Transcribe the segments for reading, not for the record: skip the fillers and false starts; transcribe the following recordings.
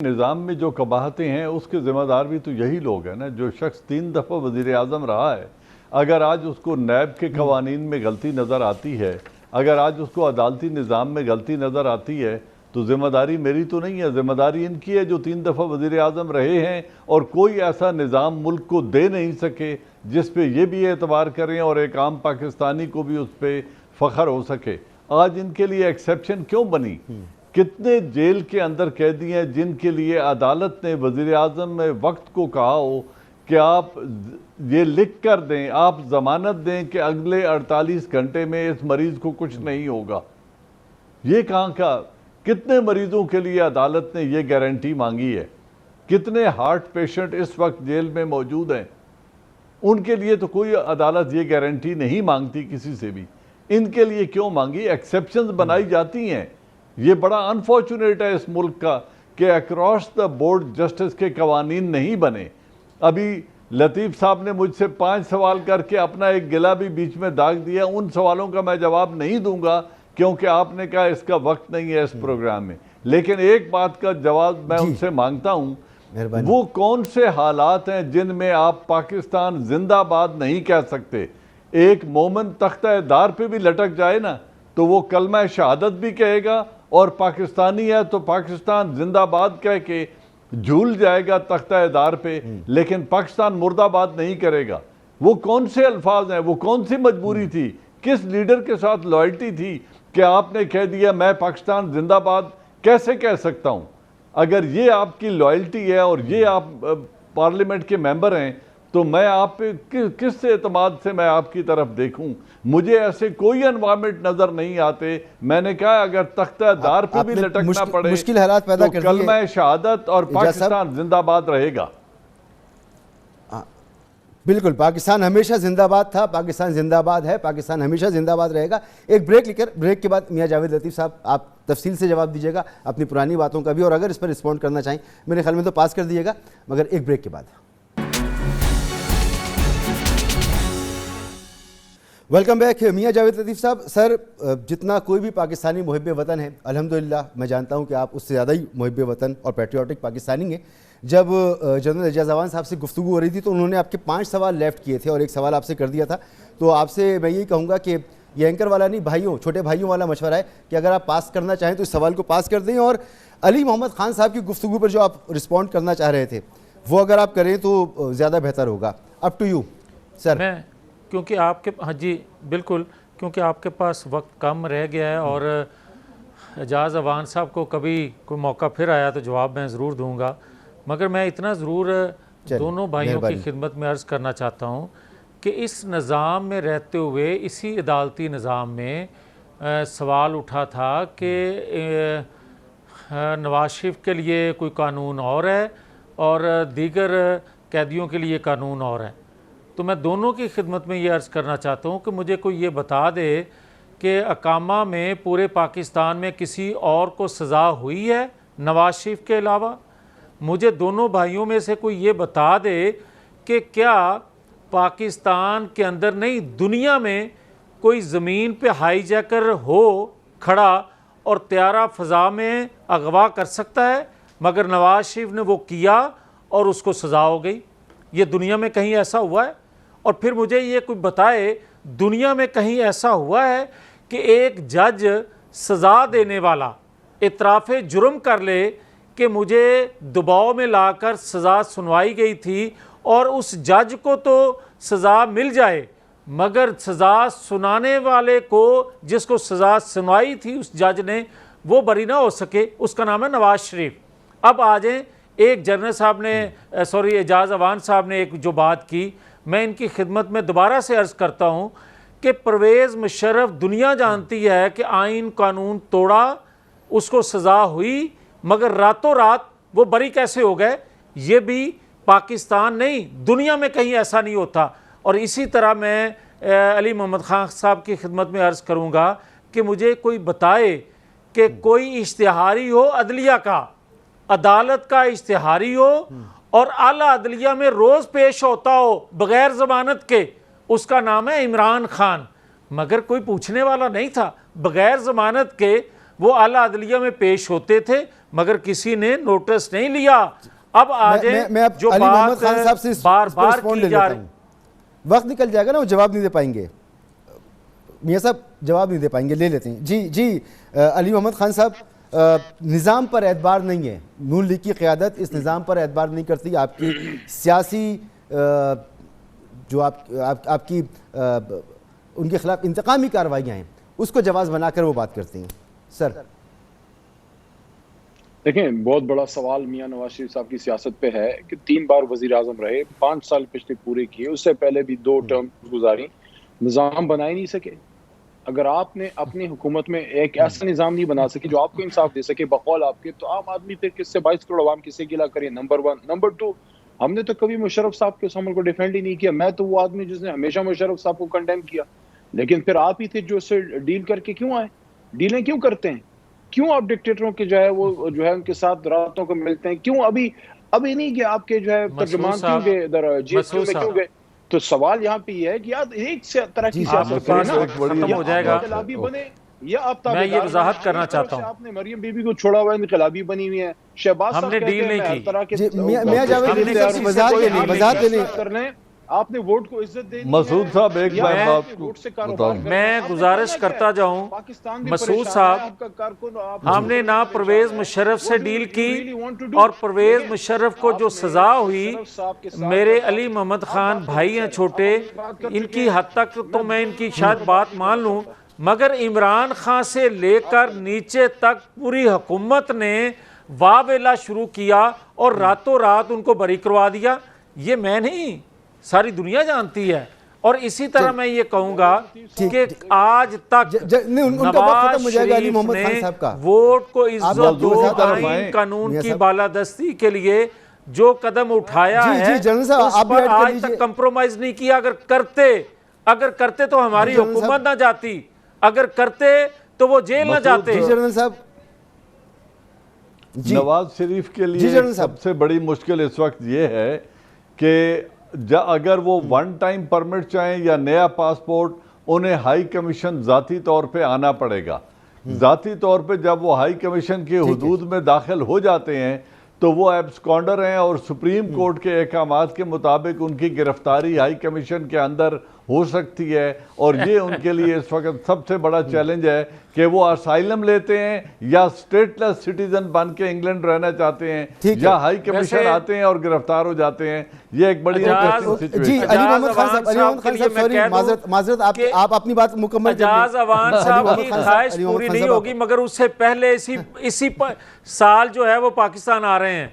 نظام میں جو قباحتیں ہیں اس کے ذمہ دار بھی تو یہی لوگ ہیں نا. جو شخص 3 دفعہ وزیر اعظم رہا ہے، اگر آج اس کو نیب کے قوانین میں غلطی نظر آتی ہے، اگر آج اس کو عدالتی نظام میں غلطی نظر آتی ہے، تو ذمہ داری میری تو نہیں ہے، ذمہ داری ان کی ہے جو 3 دفعہ وزیر اعظم رہے ہیں اور کوئی ایسا نظام ملک کو دے نہیں سکے جس پہ یہ بھی اعتبار کریں اور ایک عام پاکستانی کو بھی اس پہ فخر ہو سکے. آج ان کے لیے ایکسیپشن کیوں بنی؟ کتنے جیل کے اندر قیدی ہیں جن کے لیے عدالت نے وزیر اعظم میں وقت کو کہا ہو کہ آپ یہ لکھ کر دیں، آپ ضمانت دیں کہ اگلے 48 گھنٹے میں اس مریض کو کچھ نہیں ہوگا. یہ کہاں کا؟ کتنے مریضوں کے لیے عدالت نے یہ گارنٹی مانگی ہے؟ کتنے ہارٹ پیشنٹ اس وقت جیل میں موجود ہیں؟ ان کے لیے تو کوئی عدالت یہ گارنٹی نہیں مانگتی کسی سے بھی. ان کے لیے کیوں مانگی؟ ایکسیپشنز بنائی جاتی ہیں. یہ بڑا انفارچونیٹ ہے اس ملک کا کہ اکراس دا بورڈ جسٹس کے قوانین نہیں بنے. ابھی لطیف صاحب نے مجھ سے 5 سوال کر کے اپنا ایک گلہ بھی بیچ میں داغ دیا. ان سوالوں کا میں جواب نہیں دوں گا کیونکہ آپ نے کہا اس کا وقت نہیں ہے اس پروگرام میں. لیکن ایک بات کا جواب میں ان سے مانگتا ہوں، وہ کون سے حالات ہیں جن میں آپ پاکستان زندہ باد نہیں کہہ سکتے؟ ایک مومن تختہ دار پہ بھی لٹک جائے نا تو وہ کلمہ شہادت بھی کہے گا اور پاکستانی ہے تو پاکستان زندہ باد کہہ کے جھول جائے گا تختہ دار پہ، لیکن پاکستان مرد آباد نہیں کرے گا. وہ کون سے الفاظ ہیں؟ وہ کون سی مجبوری تھی؟ کس لیڈر کے ساتھ لائلٹی تھی کہ آپ نے کہہ دیا میں پاکستان زندہ باد کیسے کہہ سکتا ہوں؟ اگر یہ آپ کی لائلٹی ہے اور یہ آپ پارلیمنٹ کے ممبر ہیں تو میں آپ پہ کس اعتماد سے میں آپ کی طرف دیکھوں؟ مجھے ایسے کوئی انوائرمنٹ نظر نہیں آتے. میں نے کہا اگر تختہ دار پہ بھی لٹکنا پڑے مشکل حالات پیدا کر دیے. کلمہ شہادت اور پاکستان زندہ باد رہے گا. بالکل، پاکستان ہمیشہ زندہ باد تھا، پاکستان زندہ باد ہے، پاکستان ہمیشہ زندہ باد رہے گا. ایک بریک لے کر بریک کے بعد میاں جاوید لطیف صاحب آپ تفصیل سے جواب دیجیے گا اپنی پرانی باتوں کا بھی، اور اگر اس پر رسپونڈ کرنا چاہیں میرے خیال میں تو پاس کر دیجیے گا، مگر ایک بریک کے بعد. ویلکم بیک میاں جاوید لطیف صاحب. سر، جتنا کوئی بھی پاکستانی محب وطن ہے، الحمدللہ میں جانتا ہوں کہ آپ اس سے زیادہ ہی محب وطن اور پیٹریوٹک پاکستانی ہیں. جب جنرل اعجاز اعوان صاحب سے گفتگو ہو رہی تھی تو انہوں نے آپ کے 5 سوال لیفٹ کیے تھے اور ایک سوال آپ سے کر دیا تھا. تو آپ سے میں یہی کہوں گا کہ یہ اینکر والا نہیں، بھائیوں، چھوٹے بھائیوں والا مشورہ ہے کہ اگر آپ پاس کرنا چاہیں تو اس سوال کو پاس کر دیں، اور علی محمد خان صاحب کی گفتگو پر جو آپ رسپونڈ کرنا چاہ رہے تھے وہ اگر آپ کریں تو زیادہ بہتر ہوگا. Up to you sir. میں کیونکہ آپ کے ہاں جی بالکل، کیونکہ آپ کے پاس وقت کم رہ گیا ہے اور اعجاز اعوان صاحب کو کبھی کوئی موقع پھر آیا تو جواب میں ضرور دوں گا. مگر میں اتنا ضرور دونوں بھائیوں کی خدمت میں عرض کرنا چاہتا ہوں کہ اس نظام میں رہتے ہوئے، اسی عدالتی نظام میں سوال اٹھا تھا کہ نواز شریف کے لیے کوئی قانون اور ہے اور دیگر قیدیوں کے لیے قانون اور ہے. تو میں دونوں کی خدمت میں یہ عرض کرنا چاہتا ہوں کہ مجھے کوئی یہ بتا دے کہ اقامہ میں پورے پاکستان میں کسی اور کو سزا ہوئی ہے نواز شریف کے علاوہ. مجھے دونوں بھائیوں میں سے کوئی یہ بتا دے کہ کیا پاکستان کے اندر نہیں دنیا میں کوئی زمین پہ ہائی جیکر ہو کھڑا اور طیارہ فضا میں اغوا کر سکتا ہے، مگر نواز شریف نے وہ کیا اور اس کو سزا ہو گئی. یہ دنیا میں کہیں ایسا ہوا ہے؟ اور پھر مجھے یہ کوئی بتائے دنیا میں کہیں ایسا ہوا ہے کہ ایک جج سزا دینے والا اعتراف جرم کر لے کہ مجھے دباؤ میں لا کر سزا سنوائی گئی تھی اور اس جج کو تو سزا مل جائے مگر سزا سنانے والے کو، جس کو سزا سنوائی تھی اس جج نے، وہ بری نہ ہو سکے؟ اس کا نام ہے نواز شریف. اب آ جائیں، ایک جنرل صاحب نے اعجاز اعوان صاحب نے ایک جو بات کی، میں ان کی خدمت میں دوبارہ سے عرض کرتا ہوں کہ پرویز مشرف دنیا جانتی ہے کہ آئین قانون توڑا، اس کو سزا ہوئی، مگر راتوں رات وہ بری کیسے ہو گئے؟ یہ بھی پاکستان نہیں، دنیا میں کہیں ایسا نہیں ہوتا. اور اسی طرح میں علی محمد خان صاحب کی خدمت میں عرض کروں گا کہ مجھے کوئی بتائے کہ کوئی اشتہاری ہو عدلیہ کا، عدالت کا اشتہاری ہو اور اعلیٰ عدلیہ میں روز پیش ہوتا ہو بغیر ضمانت کے، اس کا نام ہے عمران خان. مگر کوئی پوچھنے والا نہیں تھا، بغیر ضمانت کے وہ اعلیٰ عدلیہ میں پیش ہوتے تھے، مگر کسی نے نوٹس نہیں لیا. اب آجیں میں اب جو علی محمد بات خان صاحب سے بار اس پر بار رسپونڈ کی لے جا لیتا رہی. ہوں. وقت نکل جائے گا نا، وہ جواب نہیں دے پائیں گے. میاں صاحب جواب نہیں دے پائیں گے، لے لیتے ہیں. جی علی محمد خان صاحب، نظام پر اعتبار نہیں ہے، نون لیگ کی قیادت اس نظام پر اعتبار نہیں کرتی. آپ کی سیاسی جو آپ کی ان کے خلاف انتقامی کارروائیاں ہیں، اس کو جواز بنا کر وہ بات کرتی ہیں. سر دیکھیں، بہت بڑا سوال میاں نواز شریف صاحب کی سیاست پہ ہے کہ 3 بار وزیر اعظم رہے، 5 سال پچھلے پورے کیے، اس سے پہلے بھی 2 ٹرم گزاری، نظام بنا ہی نہیں سکے. اگر آپ نے اپنی حکومت میں ایک ایسا نظام نہیں بنا سکے جو آپ کو انصاف دے سکے بقول آپ کے، تو عام آدمی پھر کس سے 22 کروڑ عوام کس سے گلا کرے؟ نمبر 1. نمبر 2، ہم نے تو کبھی مشرف صاحب کے اس عمل کو ڈیفینڈ ہی نہیں کیا. میں تو وہ آدمی جس نے ہمیشہ مشرف صاحب کو کنڈیم کیا، لیکن پھر آپ ہی تھے جو اس سے ڈیل کر کے کیوں آئے؟ ڈیلیں کیوں کرتے ہیں؟ کیوں آپ ڈکٹیٹروں کے جو ہے وہ جو ہے ان کے ساتھ راتوں کو ملتے ہیں؟ کیوں ابھی نہیں کہ آپ کے جو ہے ترجمان کیوں گئے ادھر جی ایس کیو میں کیوں گئے؟ تو سوال یہاں پہ یہ ہے کہ یار ایک سے طرح کی سیاست کریں نا، ختم ہو جائے گا. انقلابی بنے یا آپ میں یہ وضاحت کرنا چاہتا ہوں. آپ نے مریم بی بی کو چھوڑا ہوا انقلابی بنی ہوئی ہے. شہباز ہم صاحب نے کہتے ڈیل ہیں نہیں میں ہر کی. طرح کے میاں جاوید علی صاحب وضاحت دینی کر لیں. آپ نے ووٹ کو عزت دینی ہے. مسعود صاحب ایک بار آپ کو بتاؤں، میں گزارش کرتا جاؤں مسعود صاحب، ہم نے نہ پرویز مشرف سے ڈیل کی، اور پرویز مشرف کو جو سزا ہوئی، میرے علی محمد خان بھائی ہیں چھوٹے، ان کی حد تک تو میں ان کی شاید بات مان لوں، مگر عمران خان سے لے کر نیچے تک پوری حکومت نے واویلا شروع کیا اور راتوں رات ان کو بری کروا دیا. یہ میں نہیں، ساری دنیا جانتی ہے. اور اسی طرح میں یہ کہوں گا کہ آج تک نواز شریف نے ووٹ کو عزت دو، آئین قانون کی بالادستی کے لیے جو قدم اٹھایا ہے اس پر آج تک کمپرومائز نہیں کیا. اگر کرتے تو ہماری حکومت نہ جاتی، اگر کرتے تو وہ جیل نہ جاتے. نواز شریف کے لیے سب سے بڑی مشکل اس وقت یہ ہے کہ اگر وہ 1 ٹائم پرمٹ چاہیں یا نیا پاسپورٹ، انہیں ہائی کمیشن ذاتی طور پہ آنا پڑے گا. ذاتی طور پہ جب وہ ہائی کمیشن کے حدود میں داخل ہو جاتے ہیں تو وہ ایبسکانڈر ہیں، اور سپریم کورٹ کے احکامات کے مطابق ان کی گرفتاری ہائی کمیشن کے اندر ہو سکتی ہے. اور یہ ان کے لیے اس وقت سب سے بڑا چیلنج ہے کہ وہ اسائلم لیتے ہیں یا اسٹیٹ لیس سٹیزن بن کے انگلینڈ رہنا چاہتے ہیں، یا ہائی کمیشن آتے ہیں اور گرفتار ہو جاتے ہیں. یہ ایک بڑی جی علی محمد خان صاحب سوری معذرت، آپ اپنی بات مکمل کریں. اجاز اوان صاحب کی خواہش پوری نہیں ہوگی، مگر اس سے پہلے اسی سال جو ہے وہ پاکستان آ رہے ہیں.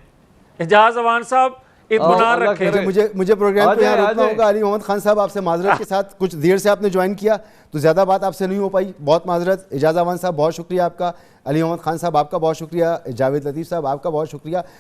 اجاز اوان صاحب اطمینان رکھیں. مجھے پروگرام پہ یہاں روکنا ہوگا. علی محمد خان صاحب، آپ سے معذرت کے ساتھ، کچھ دیر سے آپ نے جوائن کیا تو زیادہ بات آپ سے نہیں ہو پائی، بہت معذرت. اجاز اوان صاحب بہت شکریہ آپ کا، علی محمد خان صاحب آپ کا بہت شکریہ، جاوید لطیف صاحب آپ کا بہت شکریہ.